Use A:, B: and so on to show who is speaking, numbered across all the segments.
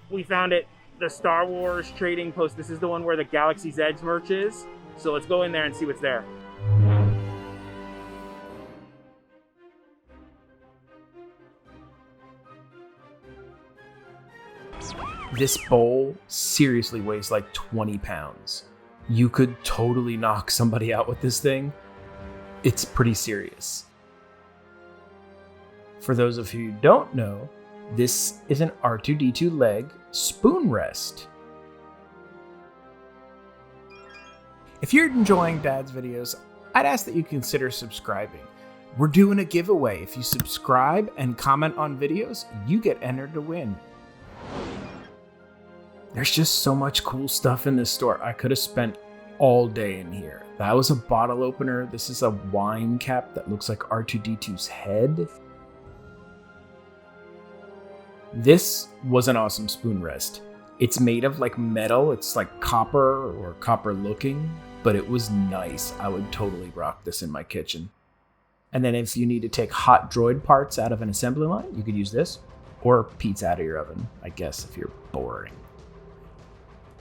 A: we found it, the Star Wars trading post. This is the one where the Galaxy's Edge merch is. So let's go in there and see what's there.
B: This bowl seriously weighs like 20 pounds. You could totally knock somebody out with this thing. It's pretty serious. For those of you who don't know, this is an R2-D2 leg spoon rest. If you're enjoying Dad's videos, I'd ask that you consider subscribing. We're doing a giveaway. If you subscribe and comment on videos, you get entered to win. There's just so much cool stuff in this store. I could have spent all day in here. That was a bottle opener. This is a wine cap that looks like R2-D2's head. This was an awesome spoon rest. It's made of like metal. It's like copper or copper looking, but it was nice. I would totally rock this in my kitchen. And then if you need to take hot droid parts out of an assembly line, you could use this, or pizza out of your oven, I guess, if you're boring.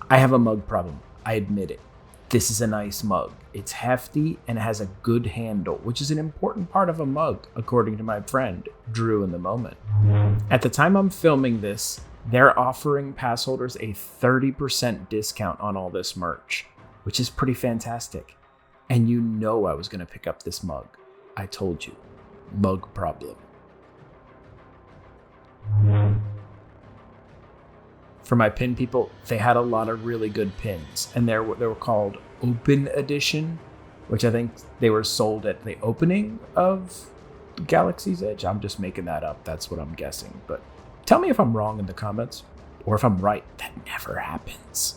B: I have a mug problem. I admit it. This is a nice mug. It's hefty and it has a good handle, which is an important part of a mug, according to my friend, Drew in the Moment. At the time I'm filming this, they're offering pass holders a 30% discount on all this merch, which is pretty fantastic. And you know I was going to pick up this mug. I told you. Mug problem. For my pin people, they had a lot of really good pins, and they were called Open Edition, which I think they were sold at the opening of Galaxy's Edge. I'm just making that up. That's what I'm guessing. But tell me if I'm wrong in the comments, or if I'm right. That never happens.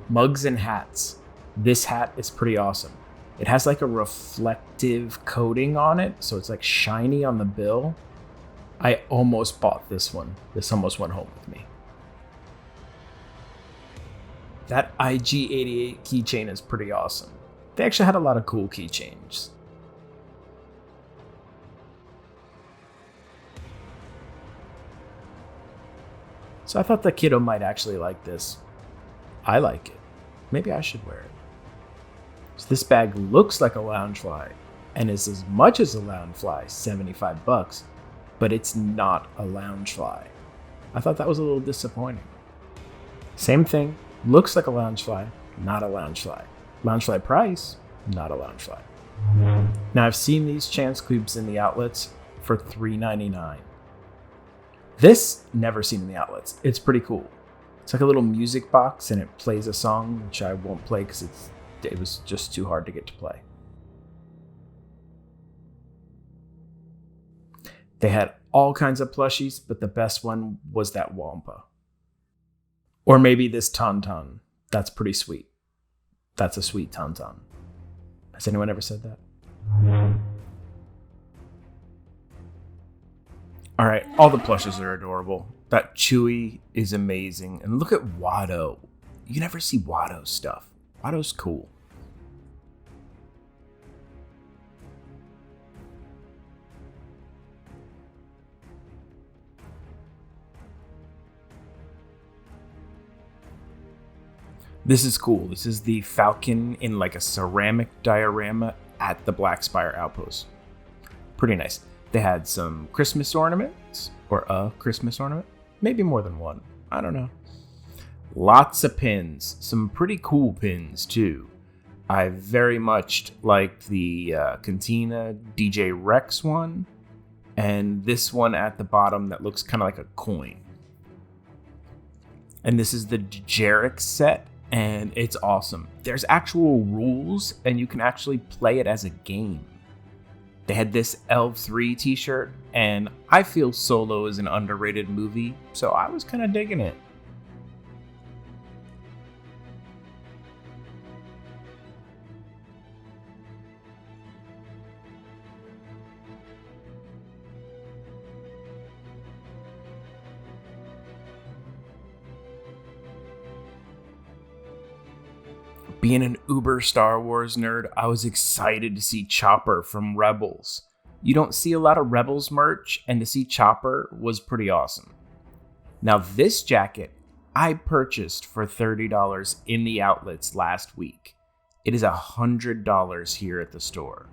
B: Mugs and hats. This hat is pretty awesome. It has like a reflective coating on it, so it's like shiny on the bill. I almost bought this one. This almost went home with me. That IG-88 keychain is pretty awesome. They actually had a lot of cool keychains. So I thought the kiddo might actually like this. I like it. Maybe I should wear it. So this bag looks like a Loungefly and is as much as a Loungefly, $75, but it's not a Loungefly. I thought that was a little disappointing. Same thing, looks like a Loungefly, not a Loungefly. Loungefly price, not a Loungefly. Now I've seen these Chance Cubes in the outlets for $3.99. This, never seen in the outlets. It's pretty cool. It's like a little music box and it plays a song, which I won't play because it was just too hard to get to play. They had all kinds of plushies, but the best one was that Wampa. Or maybe this Tauntaun. That's pretty sweet. That's a sweet Tauntaun. Has anyone ever said that? All right, all the plushes are adorable. That Chewie is amazing. And look at Watto. You never see Watto stuff. Watto's cool. This is cool. This is the Falcon in like a ceramic diorama at the Black Spire Outpost. Pretty nice. They had some Christmas ornaments, or a Christmas ornament. Maybe more than one. I don't know. Lots of pins. Some pretty cool pins, too. I very much liked the Cantina DJ Rex one, and this one at the bottom that looks kind of like a coin. And this is the Jarek set, and it's awesome. There's actual rules, and you can actually play it as a game. They had this Elv3 t-shirt, and I feel Solo is an underrated movie, so I was kind of digging it. Being an uber Star Wars nerd, I was excited to see Chopper from Rebels. You don't see a lot of Rebels merch, and to see Chopper was pretty awesome. Now this jacket I purchased for $30 in the outlets last week. It is $100 here at the store.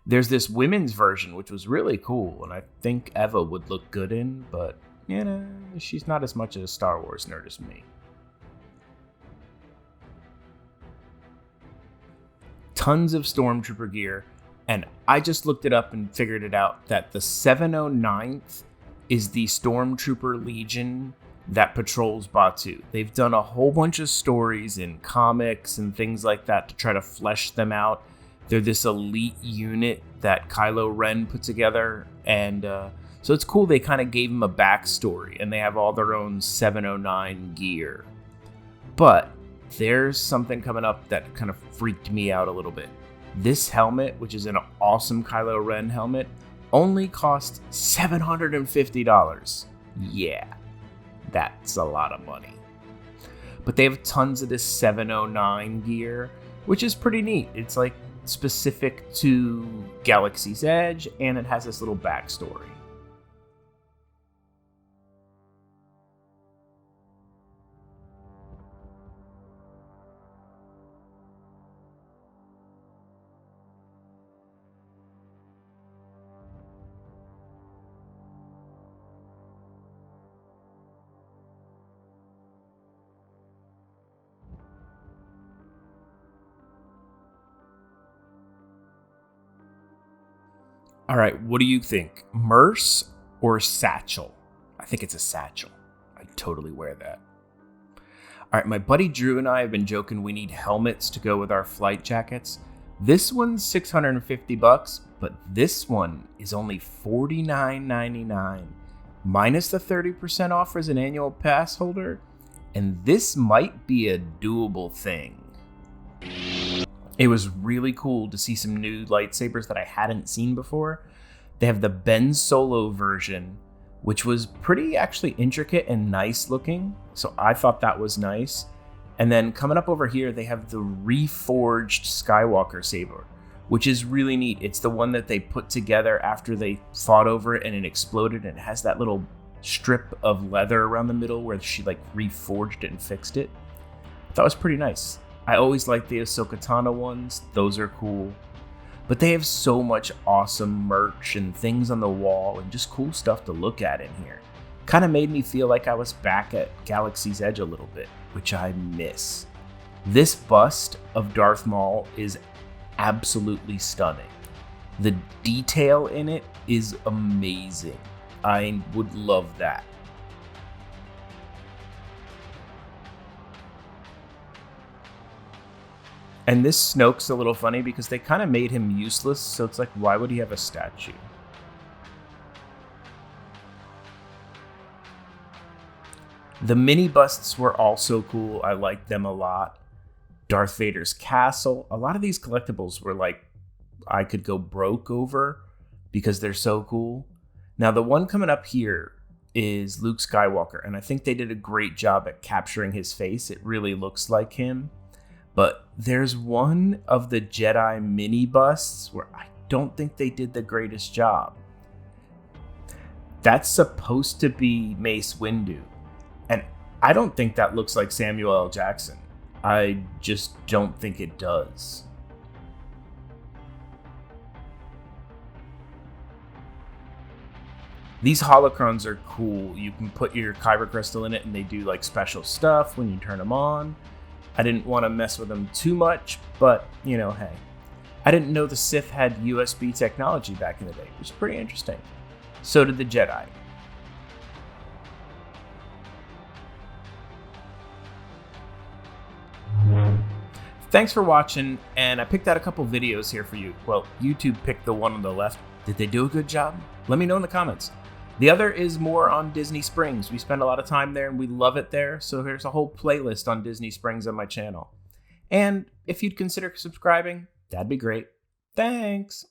B: There's this women's version, which was really cool, and I think Eva would look good in, but, she's not as much of a Star Wars nerd as me. Tons of Stormtrooper gear, and I just looked it up and figured it out that the 709th is the Stormtrooper Legion that patrols Batuu. They've done a whole bunch of stories in comics and things like that to try to flesh them out. They're this elite unit that Kylo Ren put together, and so it's cool they kind of gave them a backstory, and they have all their own 709 gear. But there's something coming up that kind of freaked me out a little bit. This helmet, which is an awesome Kylo Ren helmet, only cost $750. Yeah, that's a lot of money. But they have tons of this 709 gear, which is pretty neat. It's like specific to Galaxy's Edge, and it has this little backstory. All right, what do you think? Merce or satchel? I think it's a satchel. I'd totally wear that. All right, my buddy Drew and I have been joking we need helmets to go with our flight jackets. This one's $650, but this one is only $49.99, minus the 30% off as an annual pass holder, and this might be a doable thing. It was really cool to see some new lightsabers that I hadn't seen before. They have the Ben Solo version, which was pretty actually intricate and nice looking, so I thought that was nice. And then coming up over here, they have the Reforged Skywalker Saber, which is really neat. It's the one that they put together after they fought over it and it exploded, and it has that little strip of leather around the middle where she like reforged it and fixed it. I thought it was pretty nice. I always like the Ahsoka Tano ones. Those are cool. But they have so much awesome merch and things on the wall and just cool stuff to look at in here. Kind of made me feel like I was back at Galaxy's Edge a little bit, which I miss. This bust of Darth Maul is absolutely stunning. The detail in it is amazing. I would love that. And this Snoke's a little funny because they kind of made him useless, so it's like, why would he have a statue? The mini busts were also cool. I liked them a lot. Darth Vader's castle. A lot of these collectibles were like, I could go broke over because they're so cool. Now, the one coming up here is Luke Skywalker, and I think they did a great job at capturing his face. It really looks like him. But there's one of the Jedi mini busts where I don't think they did the greatest job. That's supposed to be Mace Windu, and I don't think that looks like Samuel L. Jackson. I just don't think it does. These holocrons are cool. You can put your kyber crystal in it and they do like special stuff when you turn them on. I didn't want to mess with them too much, but, hey. I didn't know the Sith had USB technology back in the day, which is pretty interesting. So did the Jedi. Thanks for watching, and I picked out a couple videos here for you. Well, YouTube picked the one on the left. Did they do a good job? Let me know in the comments. The other is more on Disney Springs. We spend a lot of time there and we love it there. So there's a whole playlist on Disney Springs on my channel. And if you'd consider subscribing, that'd be great. Thanks.